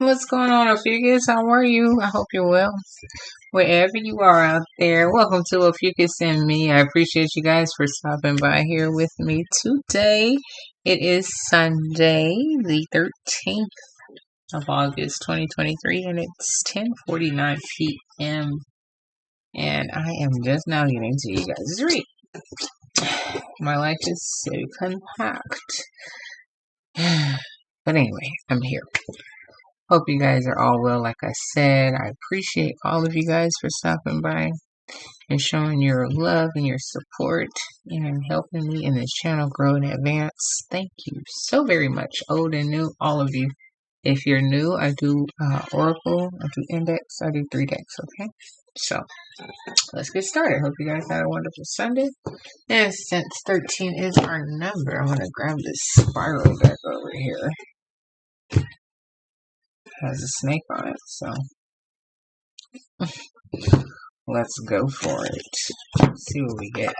What's going on, Ophiuchus? How are you? I hope you're well. Wherever you are out there, welcome to Ophiuchus and me. I appreciate you guys for stopping by here with me today. It is Sunday, the 13th of August, 2023, and it's 10:49 p.m. And I am just now getting to you guys' read. My life is so compact. But anyway, I'm here. Hope you guys are all well. Like I said, I appreciate all of you guys for stopping by and showing your love and your support and helping me in this channel grow and advance. Thank you so very much, old and new, all of you. If you're new, I do Oracle, I do Index, I do 3 decks, okay? So, let's get started. Hope you guys had a wonderful Sunday. And since 13 is our number, I'm going to grab this spiral deck over here. Has a snake on it, so let's go for it. Let's see what we get.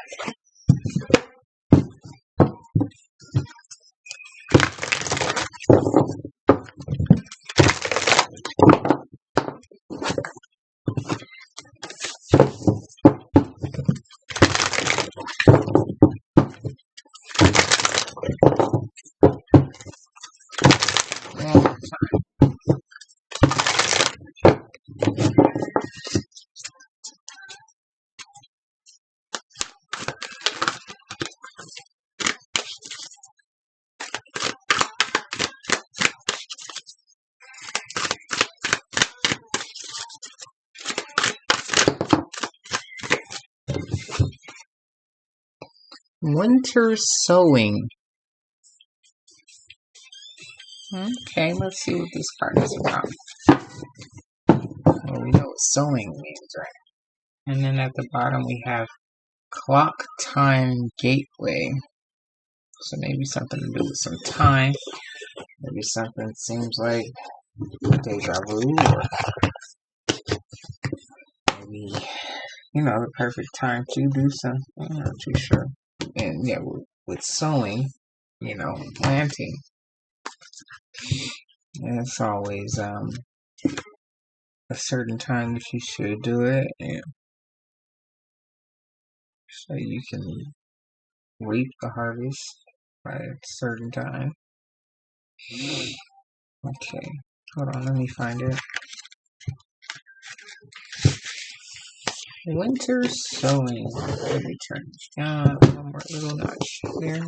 One more time. Winter sowing. Okay, let's see what this card is about. Well, we know what sowing means, right? And then at the bottom we have clock time gateway. So maybe something to do with some time. Maybe something seems like deja vu, or maybe, the perfect time to do something. I'm not too sure. And yeah, with sowing, planting, and it's always a certain time that you should do it, and so you can reap the harvest by a certain time. Okay, hold on, let me find it. Winter sowing. Let me turn this down one more little notch there.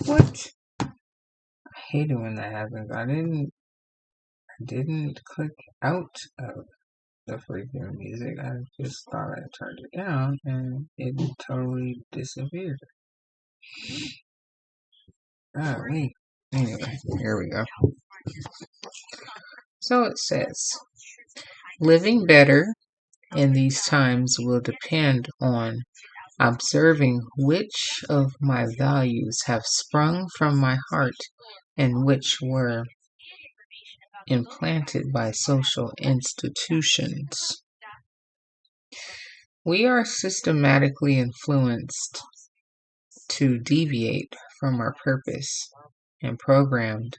What? I hate it when that happens. I didn't click out of the freaking music. I just thought I turned it down and it totally disappeared. Alright. Anyway, here we go. So it says, living better in these times will depend on observing which of my values have sprung from my heart and which were implanted by social institutions. We are systematically influenced to deviate from our purpose and programmed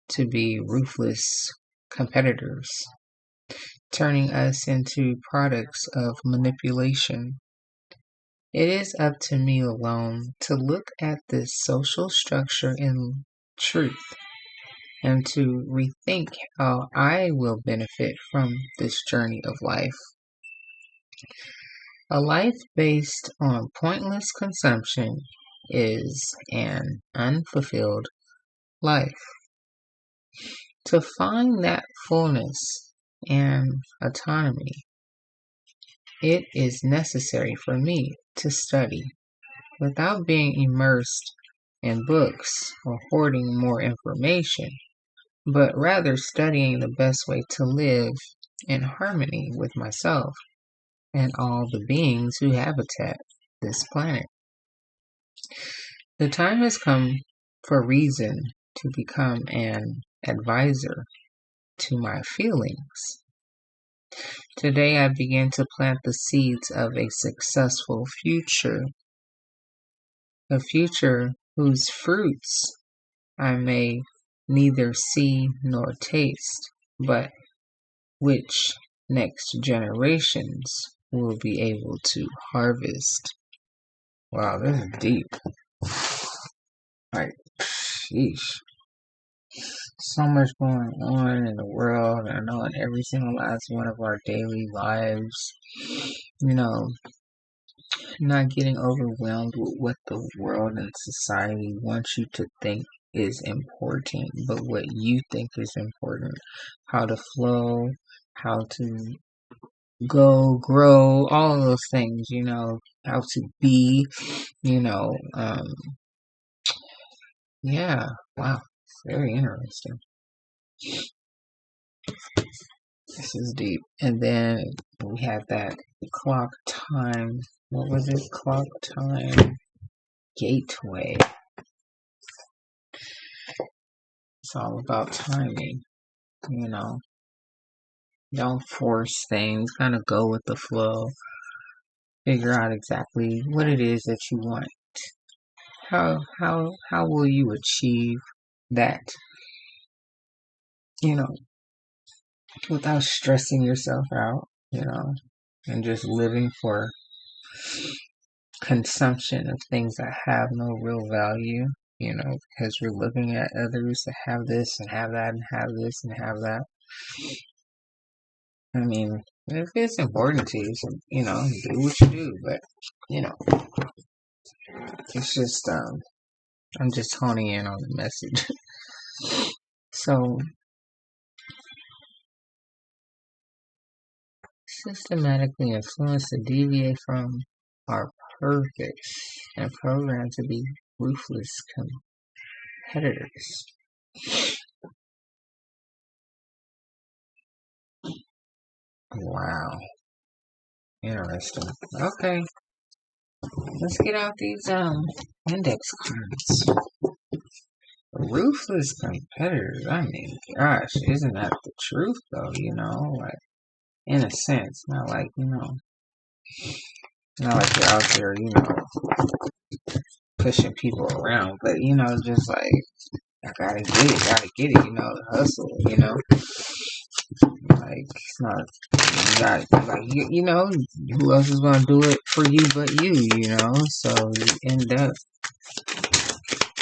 to be ruthless competitors, turning us into products of manipulation. It is up to me alone to look at this social structure in truth and to rethink how I will benefit from this journey of life. A life based on pointless consumption is an unfulfilled life. To find that fullness and autonomy, it is necessary for me to study without being immersed in books or hoarding more information, but rather studying the best way to live in harmony with myself and all the beings who habitat this planet. The time has come for reason to become an advisor to my feelings. Today I begin to plant the seeds of a successful future, a future whose fruits I may neither see nor taste, but which next generations will be able to harvest. Wow, this is deep. Like, sheesh. So much going on in the world, I know, in every single last one of our daily lives. You know, not getting overwhelmed with what the world and society wants you to think is important, but what you think is important. How to flow, how to go, grow, all of those things, how to be, you know, yeah, wow, very interesting. This is deep. And then we had that clock time, what was it? Clock time gateway. It's all about timing, Don't force things, kind of go with the flow. Figure out exactly what it is that you want. How will you achieve that? Without stressing yourself out, and just living for consumption of things that have no real value, because you're looking at others that have this and have that and have this and have that. I mean, if it's important to you, so, do what you do, but, it's just, I'm just honing in on the message. So, systematically influence to deviate from our purpose and programmed to be ruthless competitors. Wow. Interesting. Okay. Let's get out these index cards. Ruthless competitors. I mean, gosh, isn't that the truth though, Like, in a sense. Not like you're out there, pushing people around, but just like, I gotta get it, hustle, like, it's not, you got, like, who else is gonna do it for you but you, so you end up,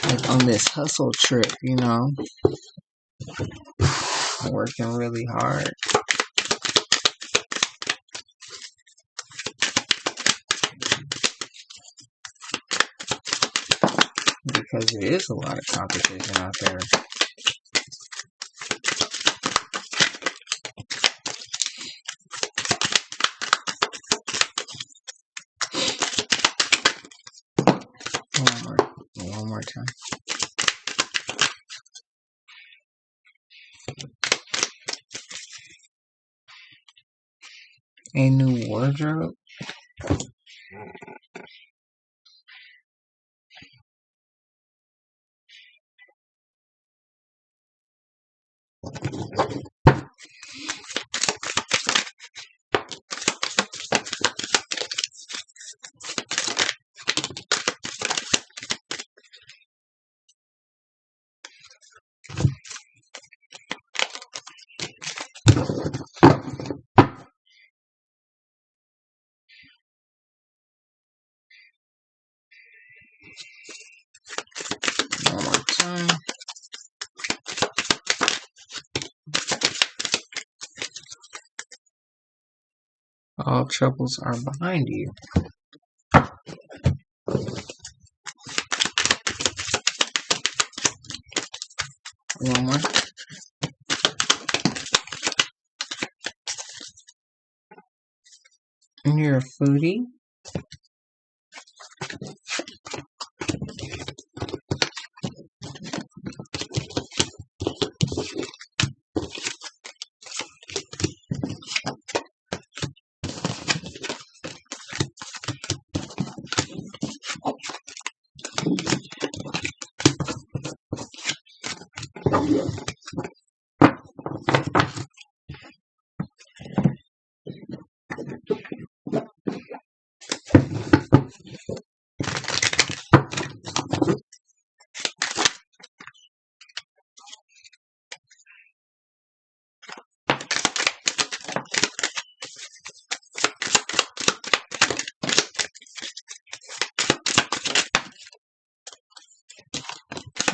like, on this hustle trip, working really hard. Because there is a lot of competition out there. One more time. A new wardrobe. One more time. All troubles are behind you. One more. And you're a foodie.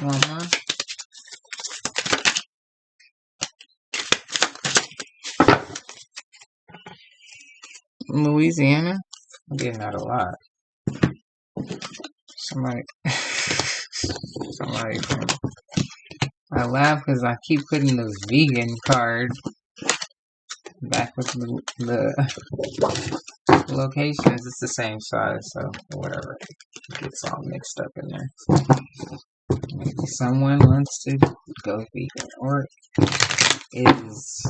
One more. Louisiana. I'm getting that a lot. Somebody from. I laugh because I keep putting the vegan card back with the locations. It's the same size, so whatever. It gets all mixed up in there. Maybe someone wants to go vegan or is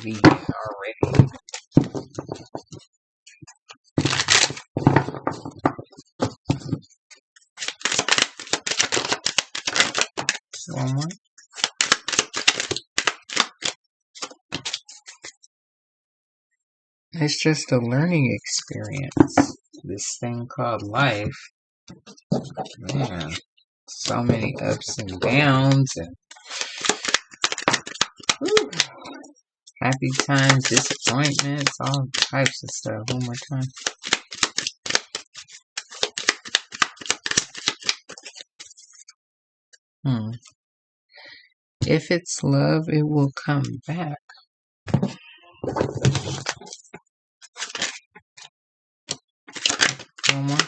vegan already. One more. It's just a learning experience. This thing called life. Man, so many ups and downs and whew, happy times, disappointments, all types of stuff. One more time. If it's love, it will come back. One more.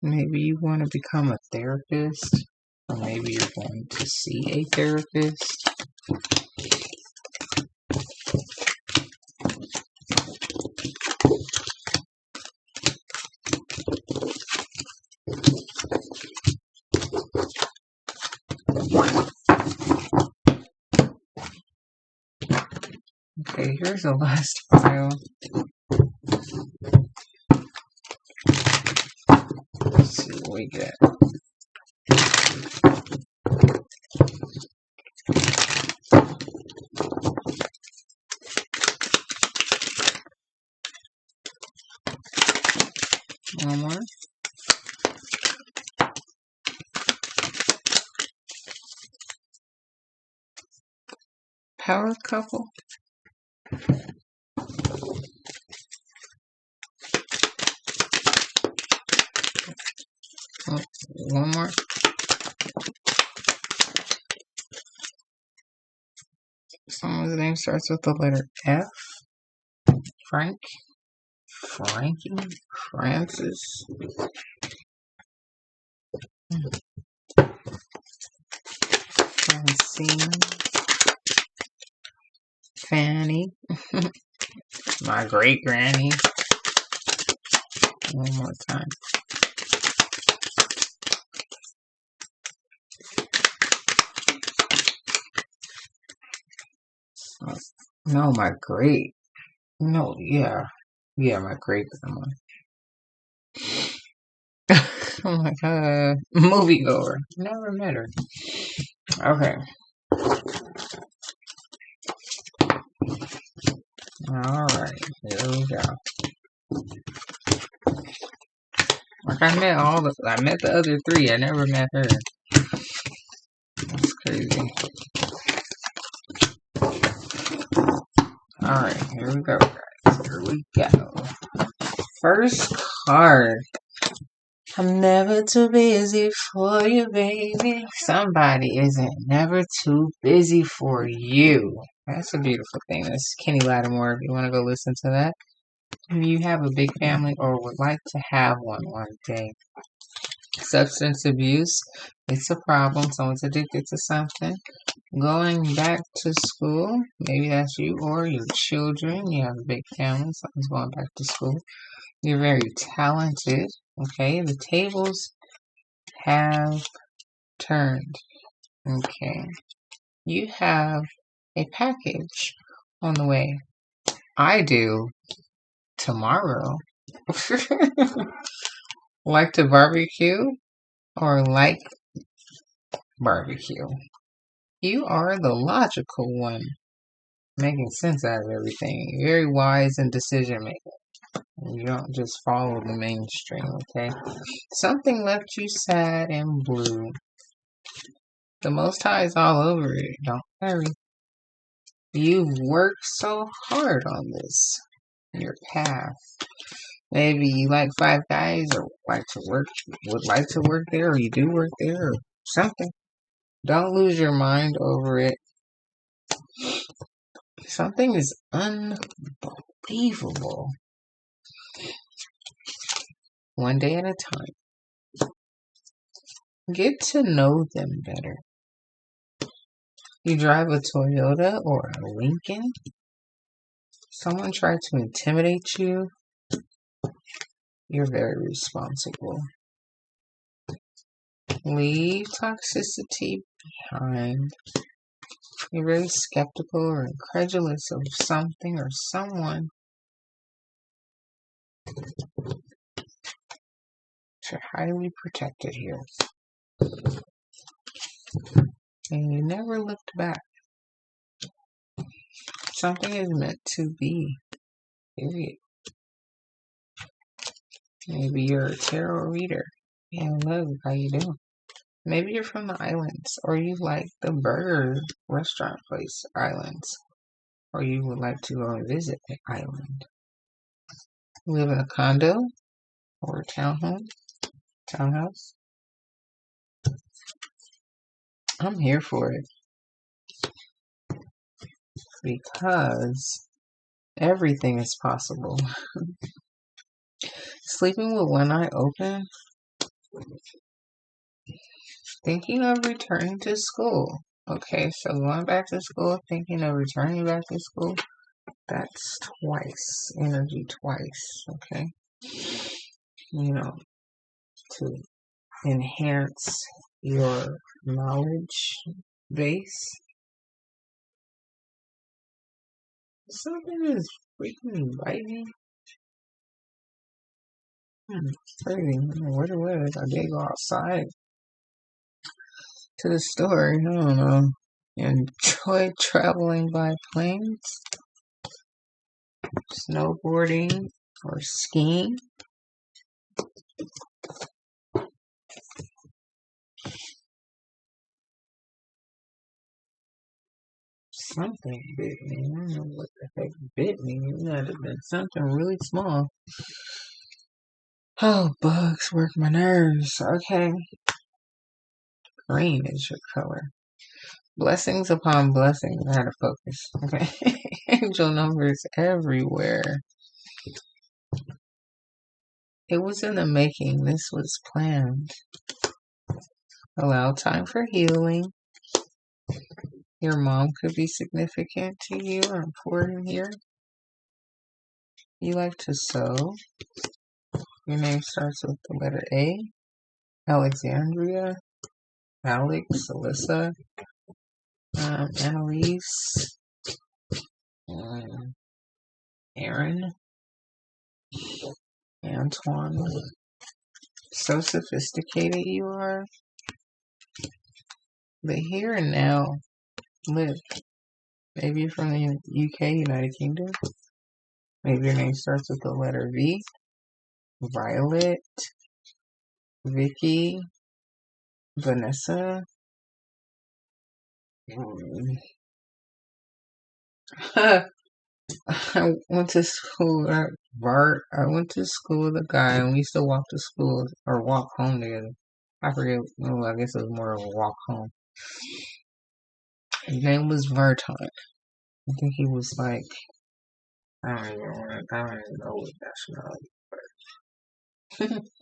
Maybe you want to become a therapist, or maybe you're going to see a therapist. Okay, here's the last file. Let's see what we get. One more. Power couple. Oh, one more. Someone's name starts with the letter F. Frank. Frankie. Francis. Francine. Fanny. My great granny. One more time. No, my great. No, yeah. Yeah, my great grandma. I'm like, moviegoer. Never met her. Okay. Alright, here we go. Like I met the other three. I never met her. That's crazy. Alright, here we go, guys. Here we go. First card. I'm never too busy for you, baby. Somebody isn't never too busy for you. That's a beautiful thing. That's Kenny Lattimore. If you want to go listen to that. If you have a big family or would like to have one day. Substance abuse. It's a problem. Someone's addicted to something. Going back to school. Maybe that's you or your children. You have a big family. Someone's going back to school. You're very talented. Okay. The tables have turned. Okay. You have a package on the way. I do tomorrow. Like to barbecue or like barbecue? You are the logical one, making sense out of everything. Very wise in decision making. You don't just follow the mainstream, okay? Something left you sad and blue. The Most High is all over it. Don't worry. You've worked so hard on this, your path. Maybe you like Five Guys or would like to work there, or you do work there, or something. Don't lose your mind over it. Something is unbelievable. One day at a time. Get to know them better. You drive a Toyota or a Lincoln? Someone tried to intimidate you? You're very responsible. Leave toxicity behind. You're very skeptical or incredulous of something or someone. You're highly protected here. And you never looked back. Something is meant to be. Period. Maybe you're a tarot reader. Yeah, hello, how you doing? Maybe you're from the islands, or you like the burger restaurant place islands, or you would like to go and visit the island. Live in a condo or a townhouse. I'm here for it because everything is possible. Sleeping with one eye open. Thinking of returning to school. Okay, so going back to school, thinking of returning back to school. That's twice. Energy twice. Okay. You know, to enhance your knowledge base. Something is freaking biting. Crazy. I don't know what it was. I did go outside to the store. I don't know. Enjoy traveling by planes, snowboarding, or skiing. Something bit me. I don't know what the heck bit me. It might have been something really small. Oh, bugs work my nerves. Okay. Green is your color. Blessings upon blessings. I had to focus. Okay. Angel numbers everywhere. It was in the making. This was planned. Allow time for healing. Your mom could be significant to you or important here. You like to sew. Your name starts with the letter A. Alexandria, Alex, Alyssa, Annalise, Aaron, Antoine. So sophisticated you are. But here and now, live. Maybe you're from the UK, United Kingdom. Maybe your name starts with the letter V. Violet, Vicky, Vanessa. I went to school at Bart. I went to school with a guy, and we used to walk to school or walk home together. I forget. Well, I guess it was more of a walk home. His name was Vartan. I think he was like, I don't even know what nationality.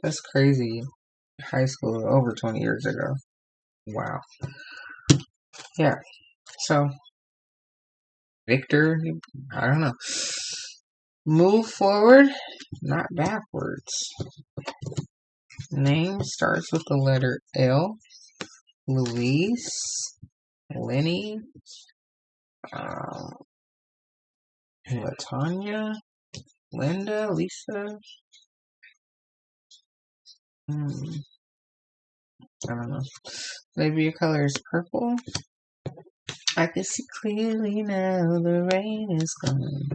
That's crazy. High school over 20 years ago. Wow. Yeah. So Victor, I don't know. Move forward, not backwards. Name starts with the letter L. Louise, Lenny, Latanya, Linda, Lisa. I don't know. Maybe your color is purple. I can see clearly now the rain is gone.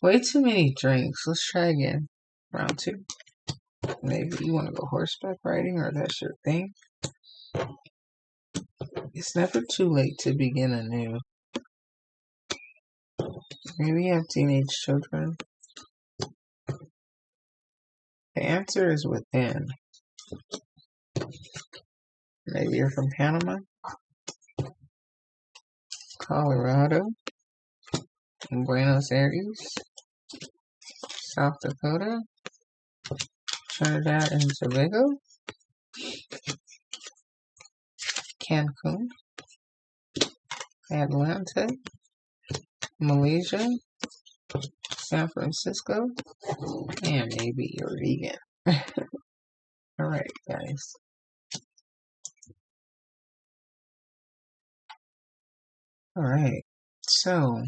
Way too many drinks. Let's try again. Round 2. Maybe you want to go horseback riding, or that's your thing. It's never too late to begin anew. Maybe you have teenage children. The answer is within. Maybe you're from Panama, Colorado, Buenos Aires, South Dakota, Trinidad and Tobago, Cancun, Atlanta, Malaysia, San Francisco, and maybe you're vegan. Alright, guys. Alright, so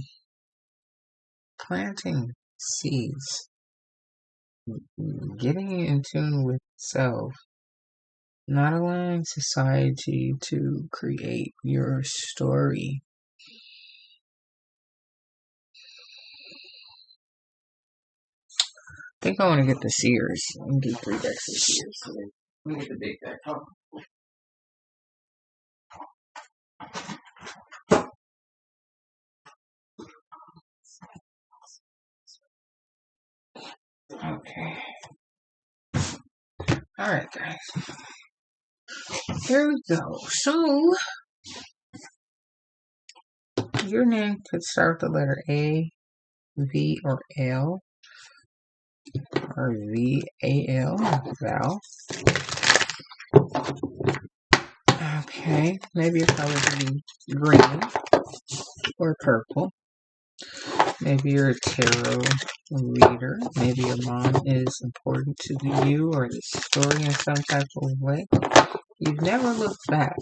planting seeds, getting in tune with self, not allowing society to create your story. I think I want to get the Sears and do 3 decks of Sears today. Let me get the big deck. Okay. Alright, guys. Here we go. So, your name could start with the letter A, V, or L. Or V-A-L, Val. Okay, maybe your color could be green or purple. Maybe you're a tarot reader. Maybe your mom is important to you or the story in some type of way. You've never looked back.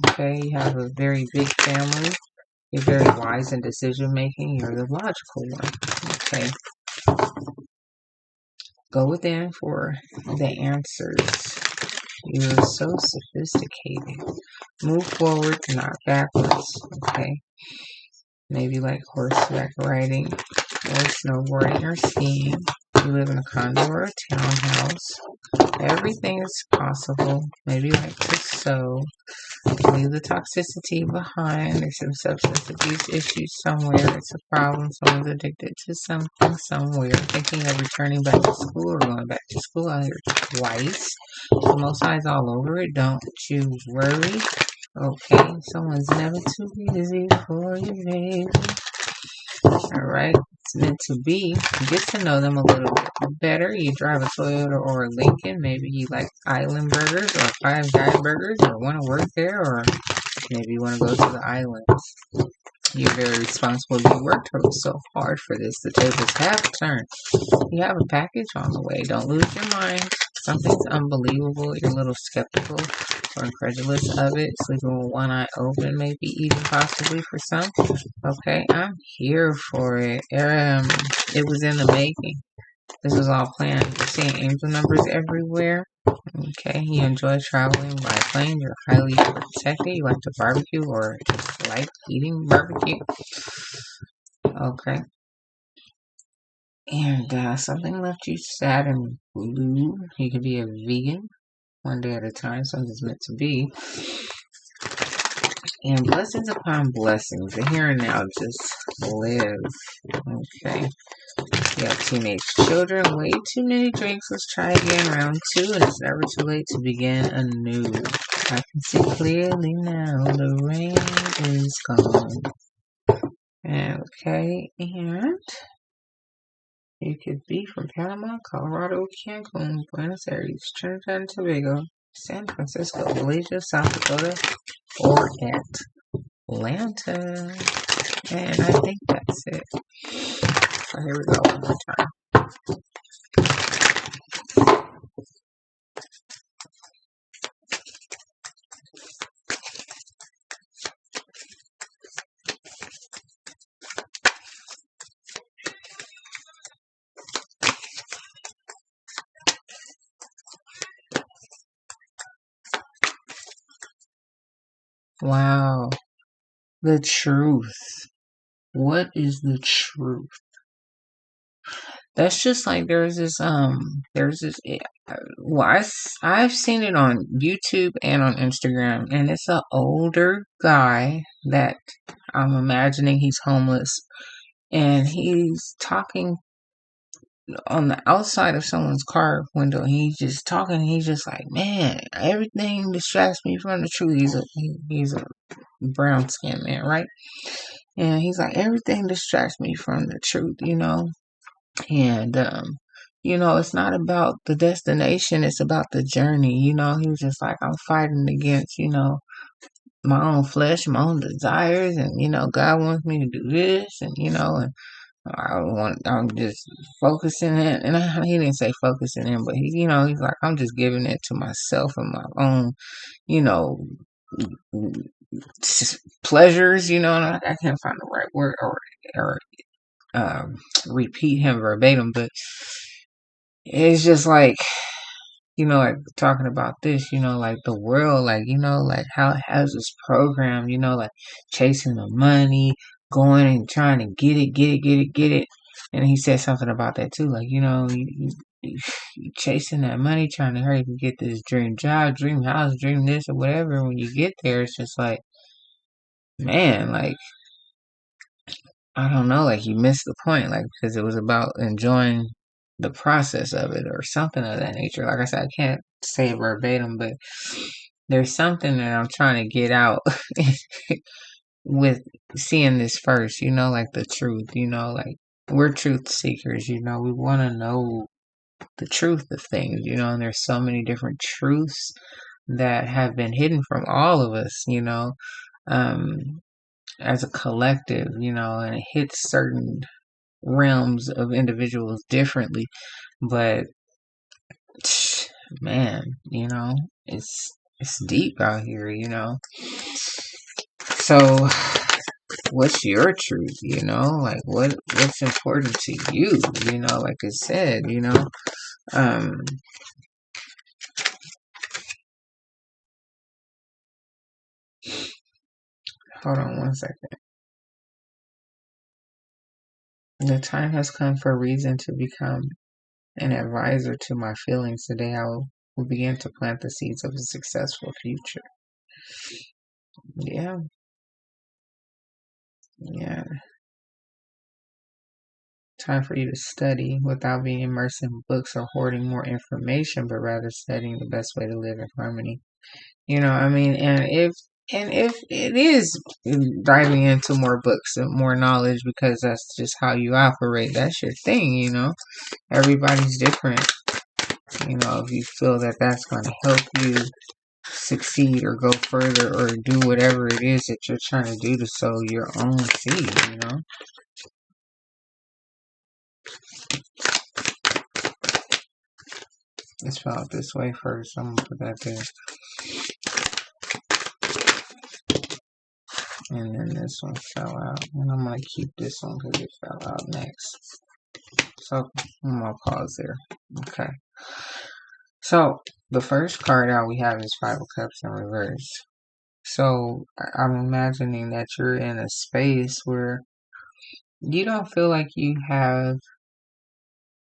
Okay, you have a very big family. You're very wise in decision making. You're the logical one. Okay. Go within for the answers. You're so sophisticated. Move forward, not backwards. Okay. Maybe like horseback riding or snowboarding or skiing. You live in a condo or a townhouse. Everything is possible. Maybe you like to sew. Leave the toxicity behind. There's some substance abuse issues somewhere. It's a problem. Someone's addicted to something somewhere. Thinking of returning back to school or going back to school either twice. The most highs all over it. Don't you worry. Okay, someone's never too busy for you, baby. Alright, it's meant to be. Get to know them a little bit better. You drive a Toyota or a Lincoln. Maybe you like Island Burgers or Five Guy Burgers or want to work there, or maybe you want to go to the islands. You're very responsible. You worked so hard for this. The tables have turned. You have a package on the way. Don't lose your mind. Something's unbelievable. You're a little skeptical or incredulous of it. Sleeping with one eye open, maybe even possibly for some. Okay, I'm here for it. It was in the making. This was all planned. You're seeing angel numbers everywhere. Okay, you enjoy traveling by plane. You're highly protected. You like to barbecue or just like eating barbecue. Okay. And something left you sad and blue. You could be a vegan one day at a time. Something's meant to be. And blessings upon blessings. The here and now just live. Okay. You have teenage children. Way too many drinks. Let's try again. Round 2. And it's never too late to begin anew. I can see clearly now. The rain is gone. Okay. And you could be from Panama, Colorado, Cancun, Buenos Aires, Trinidad and Tobago, San Francisco, Malaysia, South Dakota, or Atlanta. And I think that's it. So here we go one more time. Wow. The truth. What is the truth? That's just like there's this well, I've seen it on YouTube and on Instagram, and it's an older guy that I'm imagining he's homeless, and he's talking on the outside of someone's car window. He's just talking. He's just like, man, everything distracts me from the truth. He's a brown skinned man, right? And he's like, everything distracts me from the truth, And it's not about the destination, it's about the journey, He was just like, I'm fighting against, my own flesh, my own desires, and God wants me to do this, and I'm just focusing it, and he didn't say focusing in, but he's like, I'm just giving it to myself and my own, you know, pleasures, and I can't find the right word or repeat him verbatim, but it's just like, like talking about this, like the world, like, like how it has this program, like chasing the money, going and trying to get it, get it, get it, get it. And he said something about that too, like, you chasing that money, trying to hurry to get this dream job, dream house, dream this or whatever. When you get there, it's just like, man, like, I don't know, like you missed the point, like because it was about enjoying the process of it or something of that nature. Like I said, I can't say it verbatim, but there's something that I'm trying to get out with seeing this first, like the truth, like we're truth seekers, we want to know the truth of things, and there's so many different truths that have been hidden from all of us, um, as a collective, and it hits certain realms of individuals differently. But man, it's deep out here, So what's your truth, Like what's important to you, like I said, Um hold on one second. The time has come for reason to become an advisor to my feelings. Today I will begin to plant the seeds of a successful future. Yeah, yeah. Time for you to study without being immersed in books or hoarding more information, but rather studying the best way to live in harmony. I mean, and if it is diving into more books and more knowledge because that's just how you operate, that's your thing, Everybody's different. If you feel that that's going to help you succeed or go further or do whatever it is that you're trying to do to sow your own seed. Let's fill out this way first. I'm going to put that there. And then this one fell out. And I'm going to keep this one because it fell out next. So I'm going to pause there. Okay. So the first card out we have is Five of Cups in reverse. So I'm imagining that you're in a space where you don't feel like you have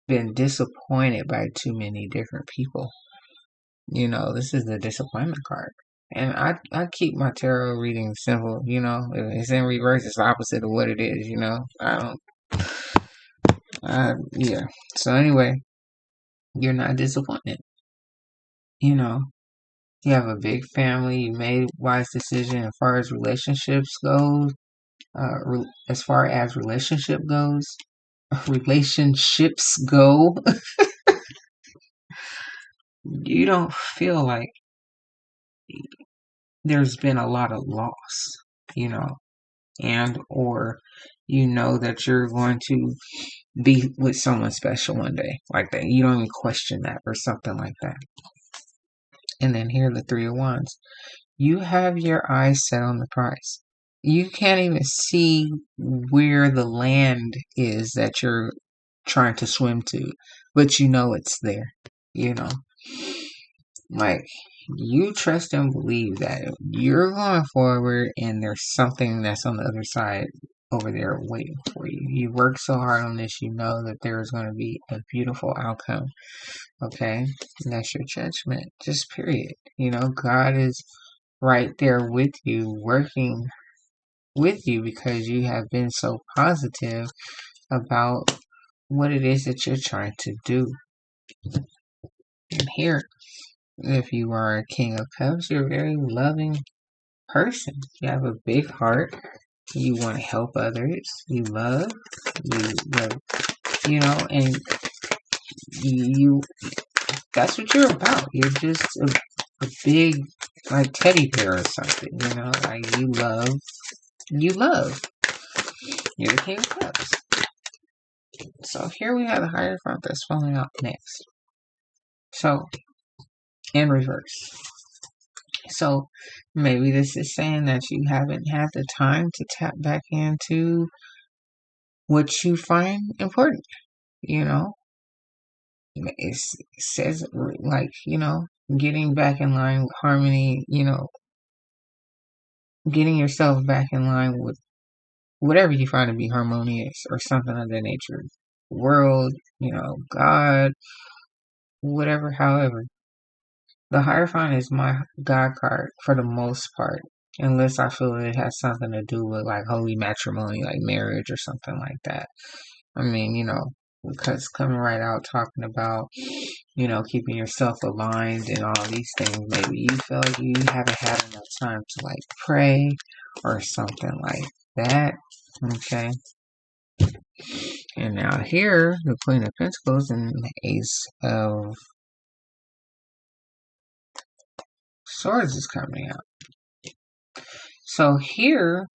been disappointed by too many different people. This is the disappointment card. And I keep my tarot reading simple, If it's in reverse, it's the opposite of what it is, Yeah. So anyway, you're not disappointed. You have a big family. You made wise decision as far as relationships goes. As far as relationships go, you don't feel like there's been a lot of loss, and or that you're going to be with someone special one day, like that. You don't even question that or something like that. And then here, the Three of Wands. You have your eyes set on the prize. You can't even see where the land is that you're trying to swim to, but it's there, Like, you trust and believe that you're going forward and there's something that's on the other side over there waiting for you. You work so hard on this, you know that there is going to be a beautiful outcome. Okay? And that's your judgment. Just period. God is right there with you, working with you because you have been so positive about what it is that you're trying to do. And here, if you are a King of Cups, you're a very loving person. You have a big heart. You want to help others. You love. You love, and you that's what you're about. You're just a big, like, teddy bear or something, like you love. You're the King of Cups. So here we have the Hierophant that's falling out next. So, in reverse. So, maybe this is saying that you haven't had the time to tap back into what you find important, It says, like, getting back in line with harmony, getting yourself back in line with whatever you find to be harmonious or something of that nature. World, God, whatever, however. The Hierophant is my God card for the most part, unless I feel it has something to do with like holy matrimony, like marriage or something like that. I mean, because coming right out talking about, keeping yourself aligned and all these things, maybe you feel like you haven't had enough time to like pray or something like that. Okay. And now here, the Queen of Pentacles and the Ace of Swords is coming out. So here,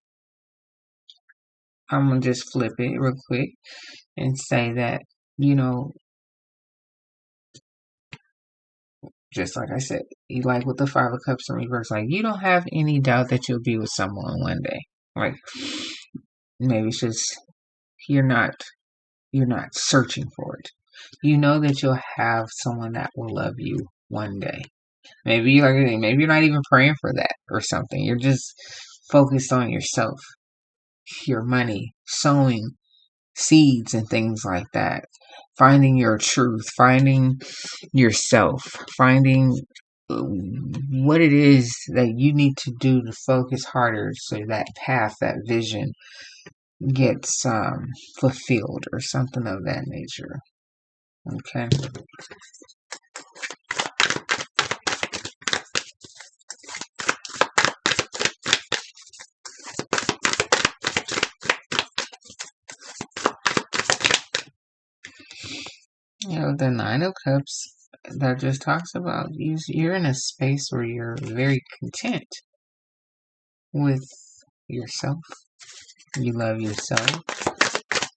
I'm going to just flip it real quick and say that, just like I said, you like with the Five of Cups in reverse, like you don't have any doubt that you'll be with someone one day. Like maybe it's just you're not searching for it. You know that you'll have someone that will love you one day. Maybe you're not even praying for that or something. You're just focused on yourself, your money, sowing seeds and things like that. Finding your truth, finding yourself, finding what it is that you need to do to focus harder so that path, that vision gets fulfilled or something of that nature. Okay. The Nine of Cups, that just talks about you're in a space where you're very content with yourself. You love yourself.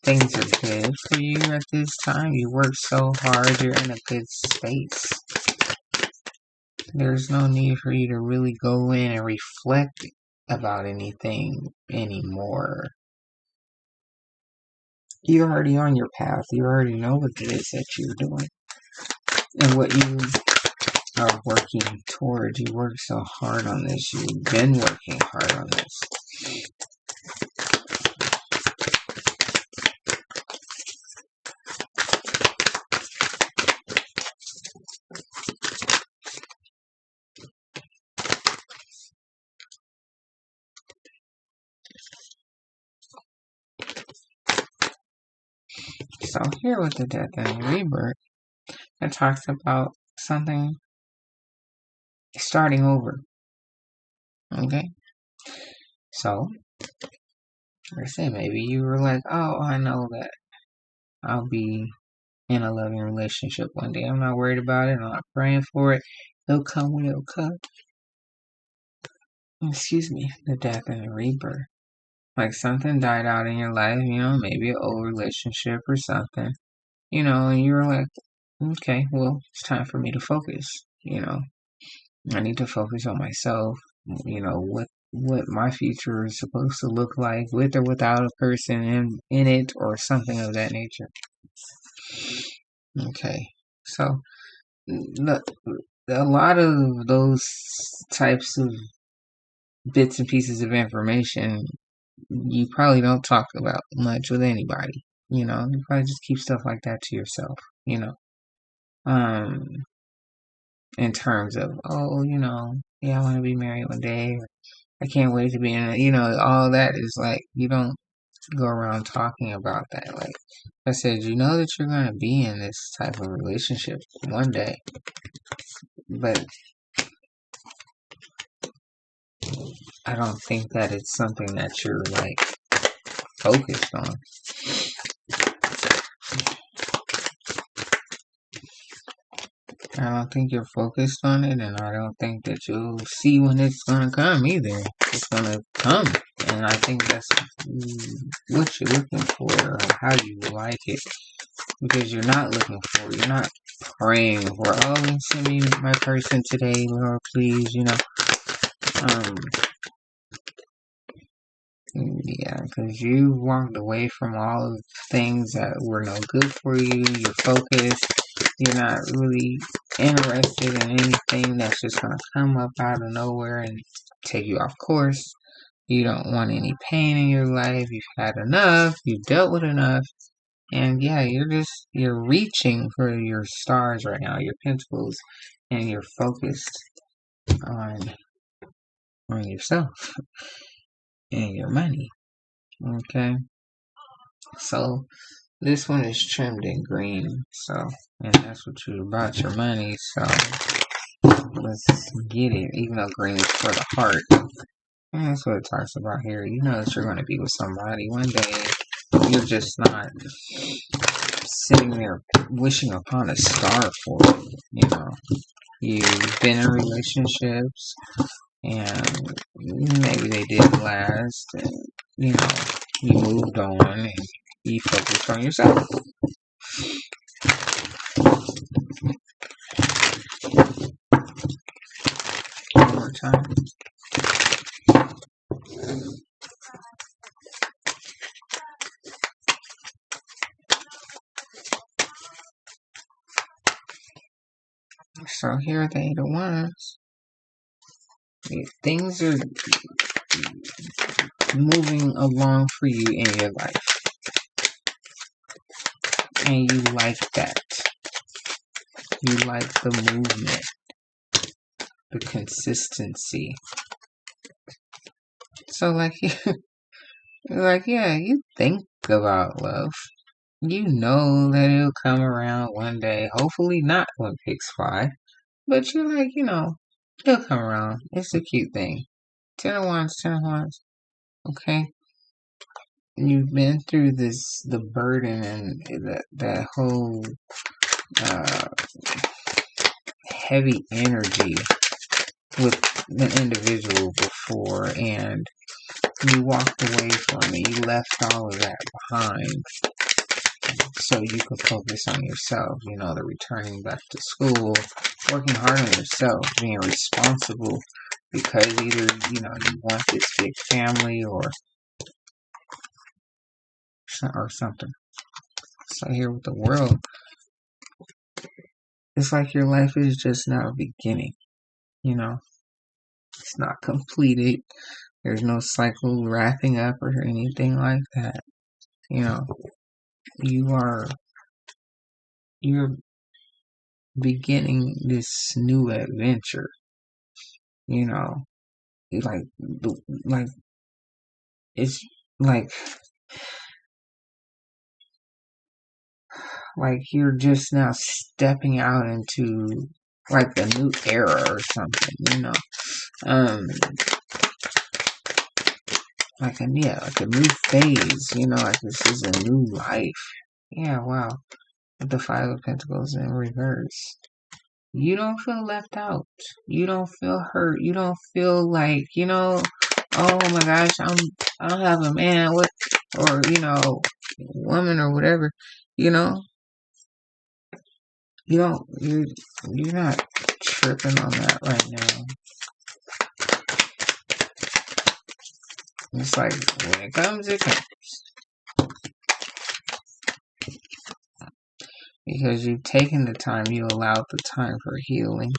Things are good for you at this time. You work so hard. You're in a good space. There's no need for you to really go in and reflect about anything anymore. You're already on your path. You already know what it is that you're doing and what you are working towards. You work so hard on this. You've been working hard on this. So here with the Death and the Rebirth, it talks about something starting over. Okay? So, like I say, maybe you were like, oh, I know that I'll be in a loving relationship one day. I'm not worried about it. I'm not praying for it. It'll come when it'll come. Excuse me. The Death and the Rebirth. Like something died out in your life, maybe an old relationship or something, and you were like, okay, well, it's time for me to focus, I need to focus on myself, what my future is supposed to look like with or without a person in it or something of that nature. Okay, so a lot of those types of bits and pieces of information you probably don't talk about much with anybody. You probably just keep stuff like that to yourself, in terms of, oh, yeah, I want to be married one day, or I can't wait to be in it, all that is like, you don't go around talking about that. Like I said, you know that you're going to be in this type of relationship one day, but I don't think that it's something that you're like focused on. I don't think you're focused on it, and I don't think that you'll see when it's gonna come either. It's gonna come, and I think that's what you're looking for, or how you like it, because you're not looking for it. You're not praying for, oh, send me my person today, Lord, please, yeah, because you walked away from all of the things that were no good for you. You're focused. You're not really interested in anything that's just going to come up out of nowhere and take you off course. You don't want any pain in your life. You've had enough. You've dealt with enough. And yeah, you're reaching for your stars right now, your pentacles, and you're focused on yourself and your money. Okay? So this one is trimmed in green, and that's what you about, your money, so let's get it, even though green is for the heart. And that's what it talks about here. You know that you're going to be with somebody one day. You're just not sitting there wishing upon a star for it, You've been in relationships, and maybe they didn't last, and, you moved on, and you focused on yourself. One more time. So here are the 8 of Wands. Things are moving along for you in your life, and you like that. You like the movement, the consistency. So yeah, you think about love. You know that it'll come around one day. Hopefully not when pigs fly, but you're like, it'll come around. It's a cute thing. 10 of Wands, 10 of Wands. Okay. You've been through the burden and that whole heavy energy with an individual before, and you walked away from it. You left all of that behind so you could focus on yourself. The returning back to school, working hard on yourself, being responsible, because either you want this big family or something. So here with the World, it's like your life is just now beginning. It's not completed. There's no cycle wrapping up or anything like that. You're beginning this new adventure. Like it's like you're just now stepping out into like the new era or something, like a new phase, like this is a new life. Yeah, wow. With the 5 of Pentacles in reverse. You don't feel left out. You don't feel hurt. You don't feel like, oh my gosh, I don't have a man, or woman or whatever, you're not tripping on that right now. It's like when it comes, it comes. Because you've taken the time, you allowed the time for healing.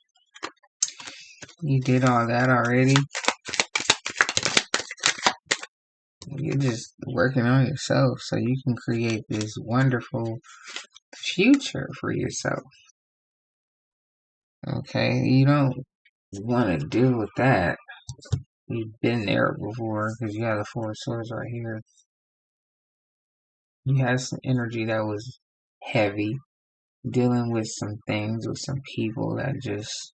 You did all that already. You're just working on yourself so you can create this wonderful future for yourself. Okay, you don't want to deal with that. You've been there before because you have the 4 of Swords right here. You had some energy that was heavy, dealing with some things with some people that just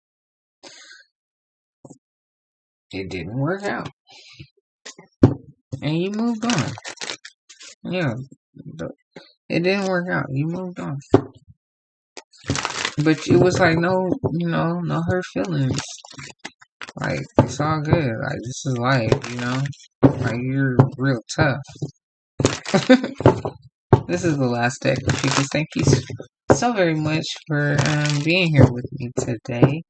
it didn't work out, and you moved on. Yeah, it didn't work out. You moved on, but it was like no hurt feelings. Like it's all good. Like this is life. Like you're real tough. This is the last deck. Ophiuchus, thank you so very much for being here with me today.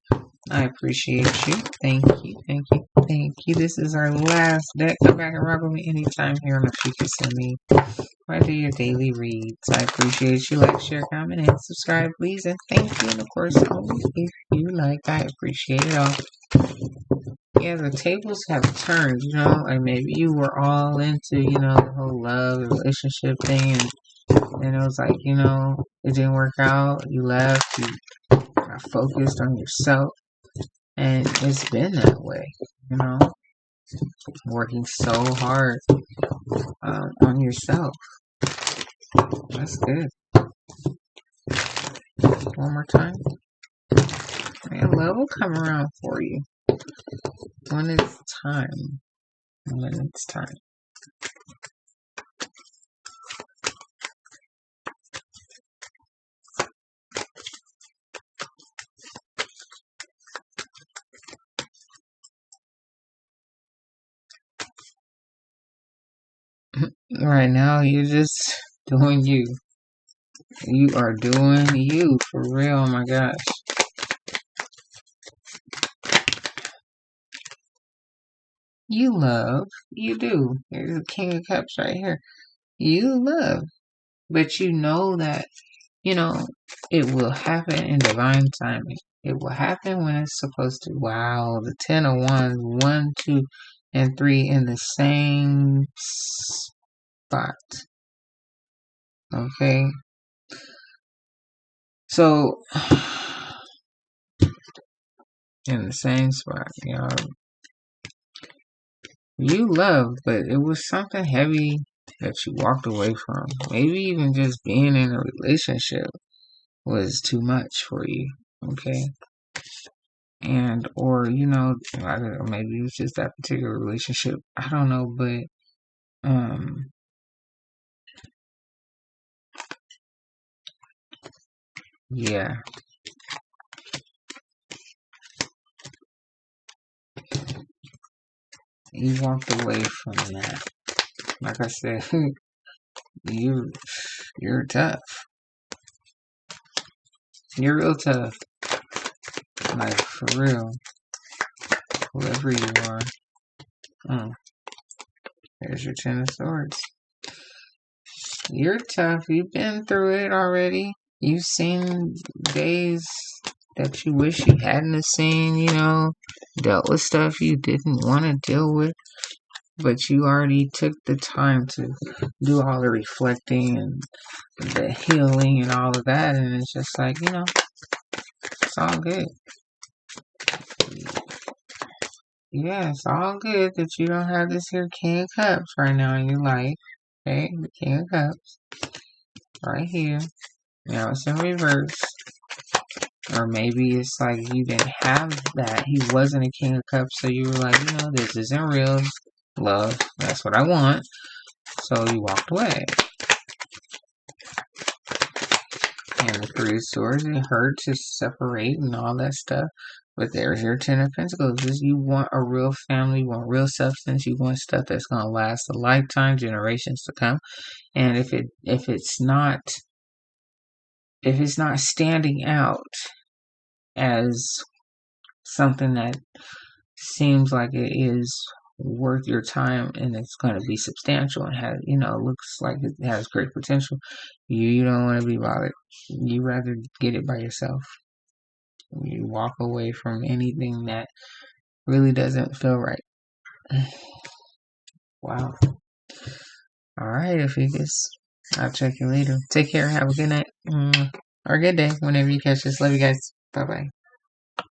I appreciate you. Thank you, thank you, thank you. This is our last deck. Come back and rock with me anytime here on Ophiuchus and me. I do your daily reads. I appreciate you. Like, share, comment, and subscribe, please. And thank you. And of course, only if you like, I appreciate it all. Yeah, the tables have turned, like maybe you were all into, the whole love, relationship thing, and it was like, it didn't work out, you left, you got focused on yourself, and it's been that way, working so hard on yourself. That's good. One more time. And love will come around for you when it's time. When it's time. Right now, you're just doing you. You are doing you, for real, oh my gosh. You love, you do. Here's the King of Cups right here. You love, but you know that, it will happen in divine timing. It will happen when it's supposed to. Wow, the 10 of Wands, 1, 2, and 3 in the same spot. Okay? So, in the same spot, you love, but it was something heavy that you walked away from. Maybe even just being in a relationship was too much for you, okay? And, or, I don't know, maybe it was just that particular relationship. I don't know, but, yeah. You walked away from that. Like I said, you're tough. You're real tough. Like, for real. Whoever you are. There's your 10 of Swords. You're tough. You've been through it already. You've seen days that you wish you hadn't have seen, dealt with stuff you didn't want to deal with, but you already took the time to do all the reflecting and the healing and all of that, and it's just like, it's all good. Yeah, it's all good that you don't have this here King of Cups right now in your life. Okay, the King of Cups. Right here. Now it's in reverse. Or maybe it's like you didn't have that. He wasn't a King of Cups, so you were like, this isn't real love. That's what I want. So you walked away. And the 3 of Swords, it hurt to separate and all that stuff. But there's your 10 of Pentacles. You want a real family, you want real substance, you want stuff that's going to last a lifetime, generations to come. And if it's not standing out as something that seems like it is worth your time and it's going to be substantial and has, looks like it has great potential, you don't want to be bothered. You rather get it by yourself. You walk away from anything that really doesn't feel right. Wow. All right, Ophiuchus. I'll check you later. Take care. Have a good night. Or a good day whenever you catch this. Love you guys. Bye-bye.